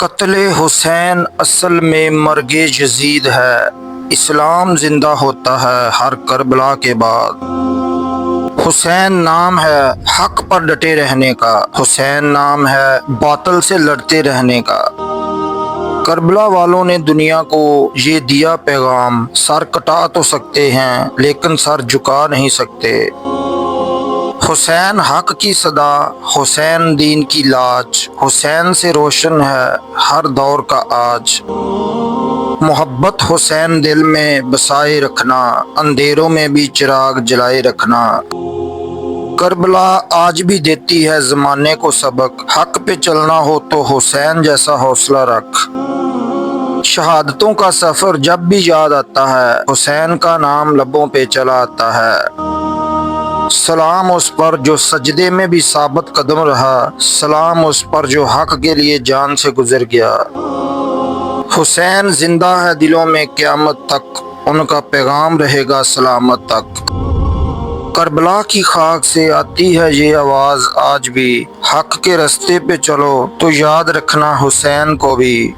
قتل حسین اصل میں مرگ یزید ہے۔ اسلام زندہ ہوتا ہے ہر کربلا کے بعد۔ حسین نام ہے حق پر ڈٹے رہنے کا، حسین نام ہے باطل سے لڑتے رہنے کا۔ کربلا والوں نے دنیا کو یہ دیا پیغام، سر کٹا تو سکتے ہیں لیکن سر جھکا نہیں سکتے۔ حسین حق کی صدا، حسین دین کی لاج، حسین سے روشن ہے ہر دور کا آج۔ محبت حسین دل میں بسائے رکھنا، اندھیروں میں بھی چراغ جلائے رکھنا۔ کربلا آج بھی دیتی ہے زمانے کو سبق، حق پہ چلنا ہو تو حسین جیسا حوصلہ رکھ۔ شہادتوں کا سفر جب بھی یاد آتا ہے، حسین کا نام لبوں پہ چلا آتا ہے۔ سلام اس پر جو سجدے میں بھی ثابت قدم رہا، سلام اس پر جو حق کے لیے جان سے گزر گیا۔ حسین زندہ ہے دلوں میں قیامت تک، ان کا پیغام رہے گا سلامت تک۔ کربلا کی خاک سے آتی ہے یہ آواز آج بھی، حق کے رستے پہ چلو تو یاد رکھنا حسین کو بھی۔